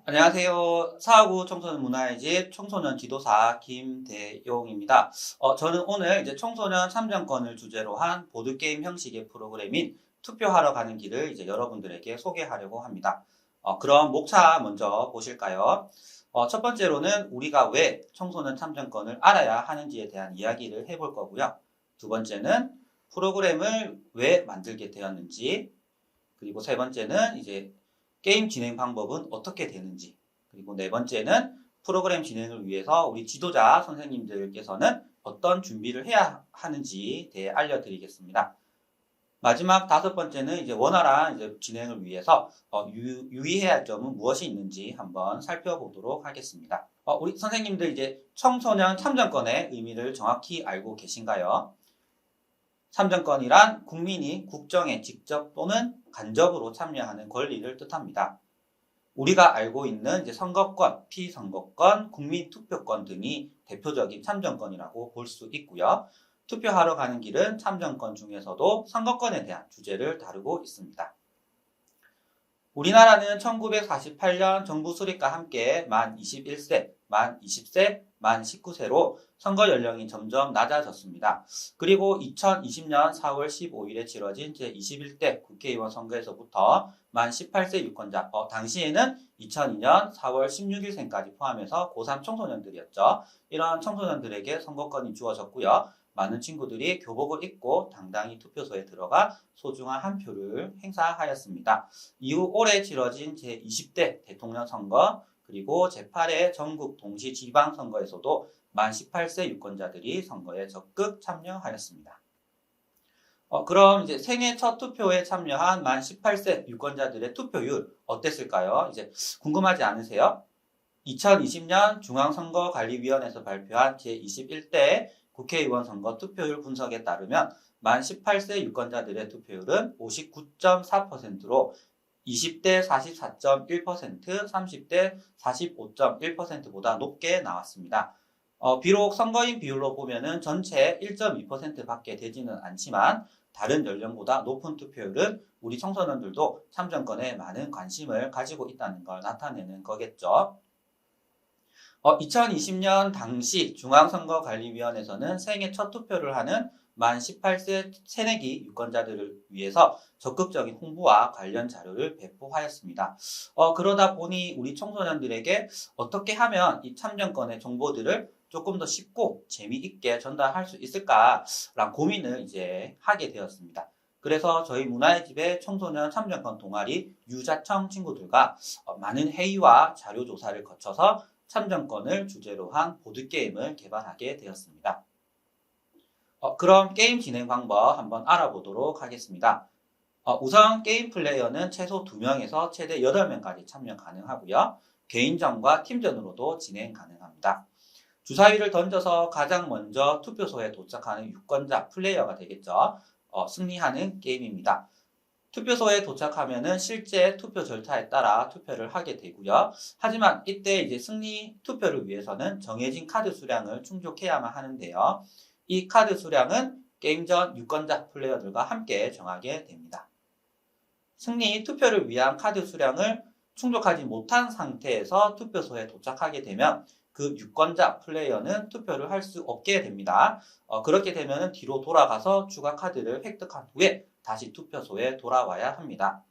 안녕하세요. 사하구 청소년 문화의 집 청소년 지도사 김대용입니다. 저는 오늘 이제 청소년 참정권을 주제로 한 보드게임 형식의 프로그램인 투표하러 가는 길을 이제 여러분들에게 소개하려고 합니다. 그럼 목차 먼저 보실까요? 첫 번째로는 우리가 왜 청소년 참정권을 알아야 하는지에 대한 이야기를 해볼 거고요. 두 번째는 프로그램을 왜 만들게 되었는지, 그리고 세 번째는 이제 게임 진행 방법은 어떻게 되는지, 그리고 네 번째는 프로그램 진행을 위해서 우리 지도자 선생님들께서는 어떤 준비를 해야 하는지에 대해 알려드리겠습니다. 마지막 다섯 번째는 이제 원활한 이제 진행을 위해서 유의해야 할 점은 무엇이 있는지 한번 살펴보도록 하겠습니다. 우리 선생님들 이제 청소년 참정권의 의미를 정확히 알고 계신가요? 참정권이란 국민이 국정에 직접 또는 간접으로 참여하는 권리를 뜻합니다. 우리가 알고 있는 이제 선거권, 피선거권, 국민투표권 등이 대표적인 참정권이라고 볼 수 있고요. 투표하러 가는 길은 참정권 중에서도 선거권에 대한 주제를 다루고 있습니다. 우리나라는 1948년 정부 수립과 함께 만 21세, 만 20세, 만 19세로 선거 연령이 점점 낮아졌습니다. 그리고 2020년 4월 15일에 치러진 제21대 국회의원 선거에서부터 만 18세 유권자, 당시에는 2002년 4월 16일생까지 포함해서 고3 청소년들이었죠. 이런 청소년들에게 선거권이 주어졌고요. 많은 친구들이 교복을 입고 당당히 투표소에 들어가 소중한 한 표를 행사하였습니다. 이후 올해 치러진 제20대 대통령 선거, 그리고 제8회 전국 동시 지방선거에서도 만 18세 유권자들이 선거에 적극 참여하였습니다. 그럼 이제 생애 첫 투표에 참여한 만 18세 유권자들의 투표율 어땠을까요? 이제 궁금하지 않으세요? 2020년 중앙선거관리위원회에서 발표한 제21대 국회의원 선거 투표율 분석에 따르면 만 18세 유권자들의 투표율은 59.4%로 20대 44.1%, 30대 45.1%보다 높게 나왔습니다. 비록 선거인 비율로 보면은 전체 1.2%밖에 되지는 않지만 다른 연령보다 높은 투표율은 우리 청소년들도 참정권에 많은 관심을 가지고 있다는 걸 나타내는 거겠죠. 2020년 당시 중앙선거관리위원회에서는 생애 첫 투표를 하는 만 18세 새내기 유권자들을 위해서 적극적인 홍보와 관련 자료를 배포하였습니다. 그러다 보니 우리 청소년들에게 어떻게 하면 이 참정권의 정보들을 조금 더 쉽고 재미있게 전달할 수 있을까라는 고민을 이제 하게 되었습니다. 그래서 저희 문화의 집의 청소년 참정권 동아리 유자청 친구들과 많은 회의와 자료 조사를 거쳐서 참정권을 주제로 한 보드게임을 개발하게 되었습니다. 그럼 게임 진행 방법 한번 알아보도록 하겠습니다. 우선 게임 플레이어는 최소 2명에서 최대 8명까지 참여 가능하고요. 개인전과 팀전으로도 진행 가능합니다. 주사위를 던져서 가장 먼저 투표소에 도착하는 유권자 플레이어가 되겠죠. 승리하는 게임입니다. 투표소에 도착하면은 실제 투표 절차에 따라 투표를 하게 되고요. 하지만 이때 이제 승리 투표를 위해서는 정해진 카드 수량을 충족해야만 하는데요. 이 카드 수량은 게임 전 유권자 플레이어들과 함께 정하게 됩니다. 승리 투표를 위한 카드 수량을 충족하지 못한 상태에서 투표소에 도착하게 되면 그 유권자 플레이어는 투표를 할 수 없게 됩니다. 그렇게 되면 뒤로 돌아가서 추가 카드를 획득한 후에 다시 투표소에 돌아와야 합니다.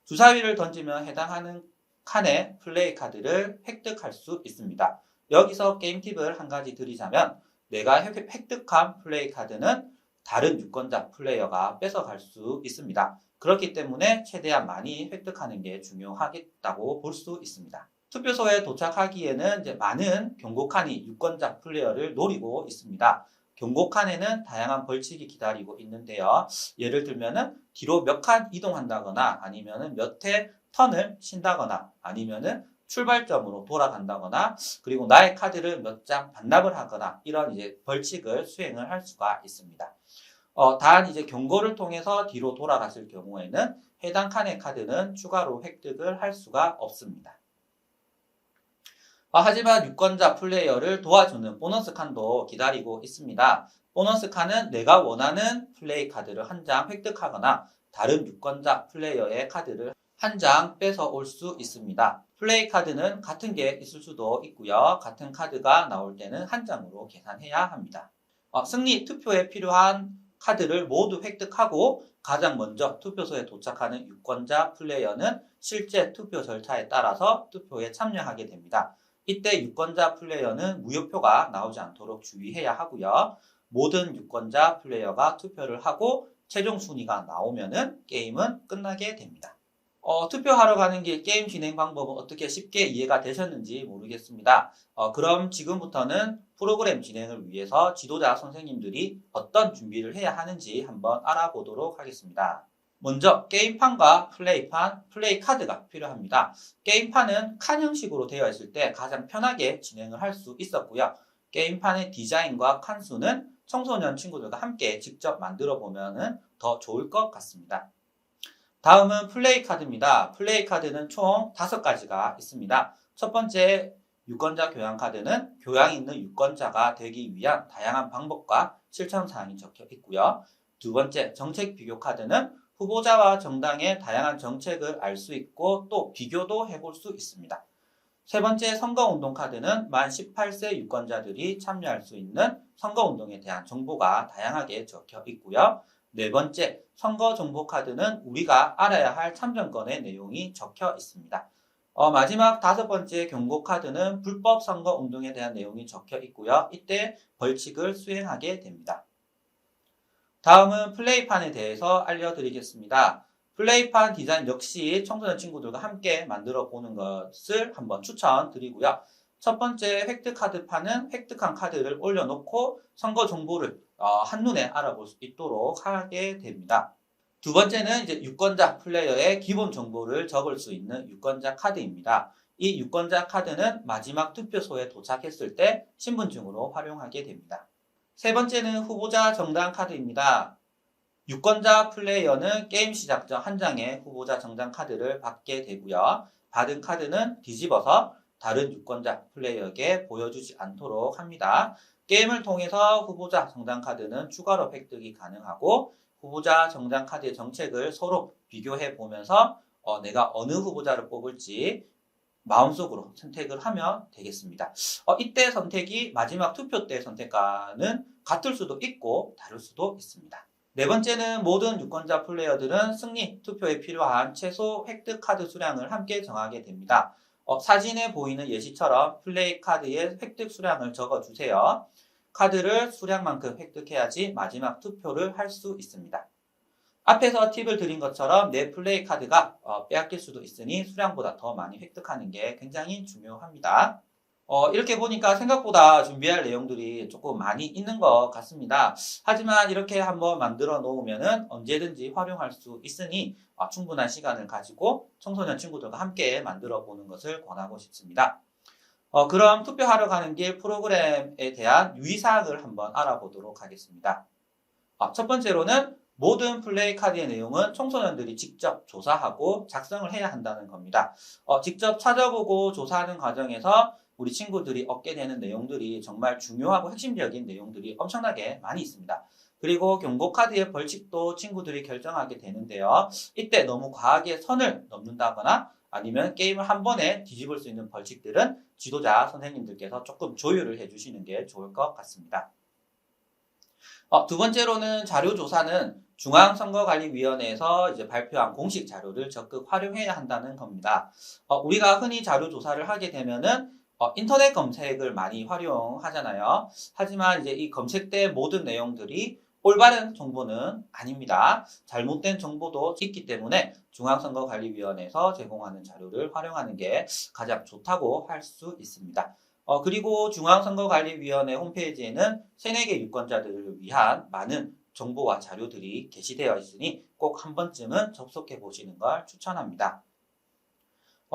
주사위를 던지면 해당하는 칸의 플레이 카드를 획득할 수 있습니다. 여기서 게임 팁을 한 가지 드리자면 내가 획득한 플레이 카드는 다른 유권자 플레이어가 뺏어갈 수 있습니다. 그렇기 때문에 최대한 많이 획득하는 게 중요하겠다고 볼 수 있습니다. 투표소에 도착하기에는 이제 많은 경고칸이 유권자 플레이어를 노리고 있습니다. 경고칸에는 다양한 벌칙이 기다리고 있는데요. 예를 들면은 뒤로 몇 칸 이동한다거나 아니면은 몇 회 턴을 쉰다거나 아니면은 출발점으로 돌아간다거나 그리고 나의 카드를 몇 장 반납을 하거나 이런 이제 벌칙을 수행을 할 수가 있습니다. 단 이제 경고를 통해서 뒤로 돌아갔을 경우에는 해당 칸의 카드는 추가로 획득을 할 수가 없습니다. 하지만 유권자 플레이어를 도와주는 보너스 칸도 기다리고 있습니다. 보너스 칸은 내가 원하는 플레이 카드를 한 장 획득하거나 다른 유권자 플레이어의 카드를 한 장 뺏어 올 수 있습니다. 플레이 카드는 같은 게 있을 수도 있고요. 같은 카드가 나올 때는 한 장으로 계산해야 합니다. 승리 투표에 필요한 카드를 모두 획득하고 가장 먼저 투표소에 도착하는 유권자 플레이어는 실제 투표 절차에 따라서 투표에 참여하게 됩니다. 이때 유권자 플레이어는 무효표가 나오지 않도록 주의해야 하고요. 모든 유권자 플레이어가 투표를 하고 최종 순위가 나오면은 게임은 끝나게 됩니다. 투표하러 가는 길 게임 진행 방법은 어떻게 쉽게 이해가 되셨는지 모르겠습니다. 그럼 지금부터는 프로그램 진행을 위해서 지도자 선생님들이 어떤 준비를 해야 하는지 한번 알아보도록 하겠습니다. 먼저 게임판과 플레이판, 플레이 카드가 필요합니다. 게임판은 칸 형식으로 되어 있을 때 가장 편하게 진행을 할 수 있었고요. 게임판의 디자인과 칸수는 청소년 친구들과 함께 직접 만들어 보면 더 좋을 것 같습니다. 다음은 플레이 카드입니다. 플레이 카드는 총 5가지가 있습니다. 첫 번째 유권자 교양 카드는 교양 있는 유권자가 되기 위한 다양한 방법과 실천 사항이 적혀 있고요. 두 번째 정책 비교 카드는 후보자와 정당의 다양한 정책을 알 수 있고 또 비교도 해볼 수 있습니다. 세 번째 선거운동 카드는 만 18세 유권자들이 참여할 수 있는 선거운동에 대한 정보가 다양하게 적혀 있고요. 네 번째, 선거 정보 카드는 우리가 알아야 할 참정권의 내용이 적혀 있습니다. 마지막 5번째 경고 카드는 불법 선거 운동에 대한 내용이 적혀 있고요. 이때 벌칙을 수행하게 됩니다. 다음은 플레이판에 대해서 알려드리겠습니다. 플레이판 디자인 역시 청소년 친구들과 함께 만들어 보는 것을 한번 추천드리고요. 첫 번째 획득 카드판은 획득한 카드를 올려놓고 선거 정보를 한눈에 알아볼 수 있도록 하게 됩니다. 두 번째는 이제 유권자 플레이어의 기본 정보를 적을 수 있는 유권자 카드입니다. 이 유권자 카드는 마지막 투표소에 도착했을 때 신분증으로 활용하게 됩니다. 세 번째는 후보자 정당 카드입니다. 유권자 플레이어는 게임 시작 전 한 장의 후보자 정당 카드를 받게 되고요. 받은 카드는 뒤집어서 다른 유권자 플레이어에게 보여주지 않도록 합니다. 게임을 통해서 후보자 정당 카드는 추가로 획득이 가능하고 후보자 정당 카드의 정책을 서로 비교해 보면서 내가 어느 후보자를 뽑을지 마음속으로 선택을 하면 되겠습니다. 이때 선택이 마지막 투표 때 선택과는 같을 수도 있고 다를 수도 있습니다. 네 번째는 모든 유권자 플레이어들은 승리 투표에 필요한 최소 획득 카드 수량을 함께 정하게 됩니다. 사진에 보이는 예시처럼 플레이 카드의 획득 수량을 적어주세요. 카드를 수량만큼 획득해야지 마지막 투표를 할 수 있습니다. 앞에서 팁을 드린 것처럼 내 플레이 카드가 빼앗길 수도 있으니 수량보다 더 많이 획득하는 게 굉장히 중요합니다. 이렇게 보니까 생각보다 준비할 내용들이 조금 많이 있는 것 같습니다. 하지만 이렇게 한번 만들어 놓으면 언제든지 활용할 수 있으니 충분한 시간을 가지고 청소년 친구들과 함께 만들어 보는 것을 권하고 싶습니다. 그럼 투표하러 가는 길 프로그램에 대한 유의사항을 한번 알아보도록 하겠습니다. 첫 번째로는 모든 플레이 카드의 내용은 청소년들이 직접 조사하고 작성을 해야 한다는 겁니다. 직접 찾아보고 조사하는 과정에서 우리 친구들이 얻게 되는 내용들이 정말 중요하고 핵심적인 내용들이 엄청나게 많이 있습니다. 그리고 경고 카드의 벌칙도 친구들이 결정하게 되는데요. 이때 너무 과하게 선을 넘는다거나 아니면 게임을 한 번에 뒤집을 수 있는 벌칙들은 지도자 선생님들께서 조금 조율을 해주시는 게 좋을 것 같습니다. 두 번째로는 자료조사는 중앙선거관리위원회에서 이제 발표한 공식 자료를 적극 활용해야 한다는 겁니다. 우리가 흔히 자료조사를 하게 되면은 인터넷 검색을 많이 활용하잖아요. 하지만 이제 이 검색된 모든 내용들이 올바른 정보는 아닙니다. 잘못된 정보도 있기 때문에 중앙선거관리위원회에서 제공하는 자료를 활용하는 게 가장 좋다고 할 수 있습니다. 그리고 중앙선거관리위원회 홈페이지에는 새내기 유권자들을 위한 많은 정보와 자료들이 게시되어 있으니 꼭 한 번쯤은 접속해 보시는 걸 추천합니다.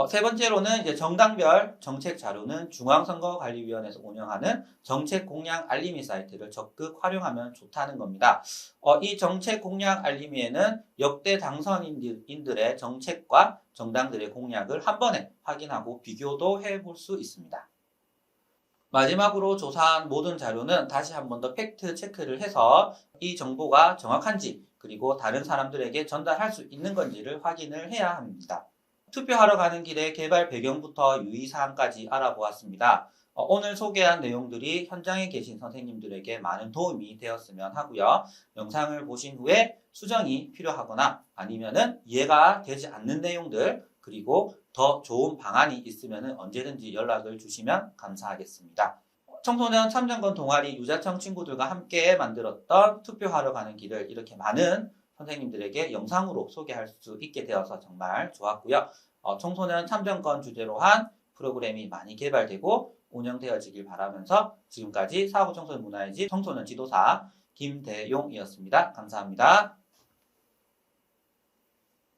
세 번째로는 이제 정당별 정책 자료는 중앙선거관리위원회에서 운영하는 정책 공약 알림이 사이트를 적극 활용하면 좋다는 겁니다. 이 정책 공약 알림이에는 역대 당선인들의 정책과 정당들의 공약을 한 번에 확인하고 비교도 해볼 수 있습니다. 마지막으로 조사한 모든 자료는 다시 한 번 더 팩트 체크를 해서 이 정보가 정확한지 그리고 다른 사람들에게 전달할 수 있는 건지를 확인을 해야 합니다. 투표하러 가는 길의 개발 배경부터 유의사항까지 알아보았습니다. 오늘 소개한 내용들이 현장에 계신 선생님들에게 많은 도움이 되었으면 하고요. 영상을 보신 후에 수정이 필요하거나 아니면은 이해가 되지 않는 내용들 그리고 더 좋은 방안이 있으면 언제든지 연락을 주시면 감사하겠습니다. 청소년 참정권 동아리 유자청 친구들과 함께 만들었던 투표하러 가는 길을 이렇게 많은 선생님들에게 영상으로 소개할 수 있게 되어서 정말 좋았고요. 청소년 참정권 주제로 한 프로그램이 많이 개발되고 운영되어지길 바라면서 지금까지 사고청소년 문화의 집 청소년 지도사 김대용이었습니다. 감사합니다.